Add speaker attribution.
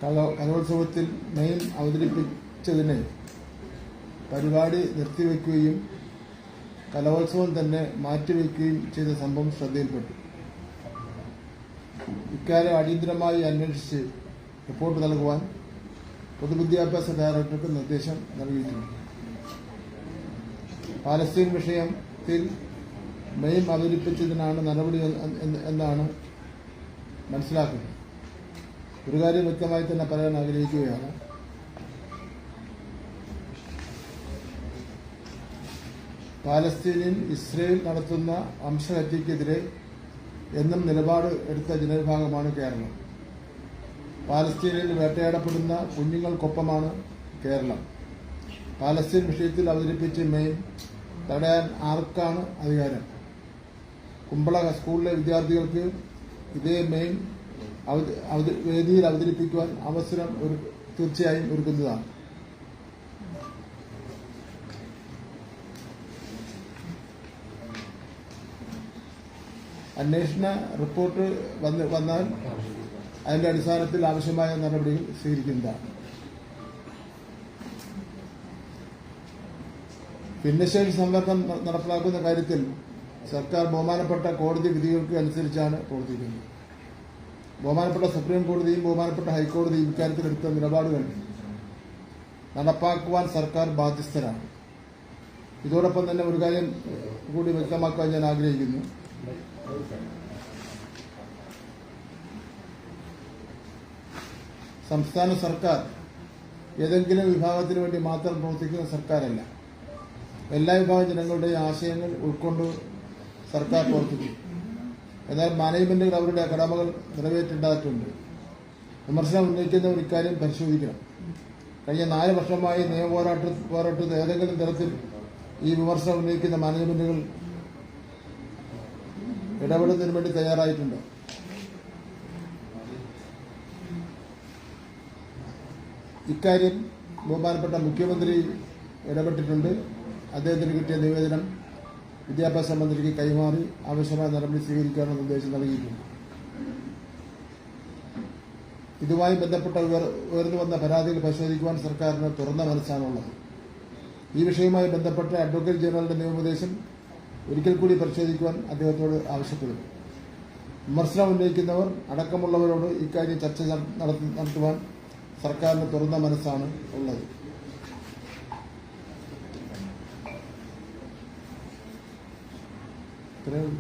Speaker 1: കലോത്സവത്തിൽ മെയിൻ അവതരിപ്പിച്ചതിന് പരിപാടി നിർത്തിവെക്കുകയും കലോത്സവം തന്നെ മാറ്റിവെക്കുകയും ചെയ്ത സംഭവം ശ്രദ്ധയിൽപ്പെട്ടു. ഇക്കാര്യം അടിയന്തരമായി അന്വേഷിച്ച് റിപ്പോർട്ട് നൽകുവാൻ പൊതുവിദ്യാഭ്യാസ ഡയറക്ടർക്ക് നിർദ്ദേശം നൽകിയിട്ടുണ്ട്. പാലസ്തീൻ വിഷയത്തിൽ മെയിൻ അവതരിപ്പിച്ചതിനാണ് നടപടി എന്നാണ് മനസ്സിലാക്കുന്നത്. ഒരു കാര്യം വ്യക്തമായി തന്നെ പറയാൻ ആഗ്രഹിക്കുകയാണ്. പാലസ്തീനിൽ ഇസ്രയേൽ നടത്തുന്ന വംശഹത്യക്കെതിരെ എന്നും നിലപാട് എടുത്ത ജനവിഭാഗമാണ് കേരളം. പാലസ്തീനിൽ വേട്ടയാടപ്പെടുന്ന കുഞ്ഞുങ്ങൾക്കൊപ്പമാണ് കേരളം. പാലസ്തീൻ വിഷയത്തിൽ അവതരിപ്പിച്ച് മെയിൻ തടയാൻ ആർക്കാണ് അധികാരം? കുമ്പള സ്കൂളിലെ വിദ്യാർത്ഥികൾക്ക് ഇതേ മെയിൻ വേദിയിൽ അവതരിപ്പിക്കുവാൻ അവസരം തീർച്ചയായും ഒരുക്കുന്നതാണ്. അന്വേഷണ റിപ്പോർട്ട് വന്നാൽ അതിന്റെ അടിസ്ഥാനത്തിൽ ആവശ്യമായ നടപടികൾ സ്വീകരിക്കുന്നതാണ്. ഭിന്നശേഷി സംവരണം നടപ്പിലാക്കുന്ന കാര്യത്തിൽ സർക്കാർ ബഹുമാനപ്പെട്ട കോടതി വിധികൾക്ക് അനുസരിച്ചാണ് പ്രവർത്തിക്കുന്നത്. ബഹുമാനപ്പെട്ട സുപ്രീം കോടതിയും ബഹുമാനപ്പെട്ട ഹൈക്കോടതിയും ഇക്കാര്യത്തിലെടുത്ത നിലപാടുകൾ നടപ്പാക്കുവാൻ സർക്കാർ ബാധ്യസ്ഥരാണ്. ഇതോടൊപ്പം തന്നെ ഒരു കാര്യം കൂടി വ്യക്തമാക്കാൻ ഞാൻ ആഗ്രഹിക്കുന്നു. സംസ്ഥാന സർക്കാർ ഏതെങ്കിലും വിഭാഗത്തിന് വേണ്ടി മാത്രം പ്രവർത്തിക്കുന്ന സർക്കാരല്ല. എല്ലാ വിഭാഗം ജനങ്ങളുടെയും ആശയങ്ങൾ ഉൾക്കൊണ്ട് സർക്കാർ പ്രവർത്തിക്കും. എന്നാൽ മാനേജ്മെന്റുകൾ അവരുടെ കടമകൾ നിറവേറ്റേണ്ടതായിട്ടുണ്ട്. വിമർശനം ഉന്നയിക്കുന്നവർ ഇക്കാര്യം പരിശോധിക്കണം. കഴിഞ്ഞ 4 വർഷമായി പോരാട്ടത്തിൽ ഏതെങ്കിലും തരത്തിൽ ഈ വിമർശനം ഉന്നയിക്കുന്ന മാനേജ്മെന്റുകൾ ഇടപെടുന്നതിന് വേണ്ടി തയ്യാറായിട്ടുണ്ട്. ഇക്കാര്യം ബഹുമാനപ്പെട്ട മുഖ്യമന്ത്രി ഇടപെട്ടിട്ടുണ്ട്. അദ്ദേഹത്തിന് കിട്ടിയ നിവേദനം വിദ്യാഭ്യാസ മന്ത്രിക്ക് കൈമാറി ആവശ്യമായ നടപടി സ്വീകരിക്കാനുള്ള നിർദ്ദേശം നൽകിയിട്ടുണ്ട്. ഇതുമായി ബന്ധപ്പെട്ട ഉയർന്നു വന്ന പരാതികൾ പരിശോധിക്കുവാൻ സർക്കാരിന് തുറന്ന മനസ്സാണുള്ളത്. ഈ വിഷയവുമായി ബന്ധപ്പെട്ട അഡ്വക്കേറ്റ് ജനറലിന്റെ നിയമോപദേശം ഒരിക്കൽ കൂടി പരിശോധിക്കുവാൻ അദ്ദേഹത്തോട് ആവശ്യപ്പെടുന്നു. വിമർശനം ഉന്നയിക്കുന്നവർ അടക്കമുള്ളവരോട് ഇക്കാര്യം ചർച്ച നടത്തുവാൻ സർക്കാരിന് തുറന്ന മനസ്സാണ് ഉള്ളത്. ഇത്രയും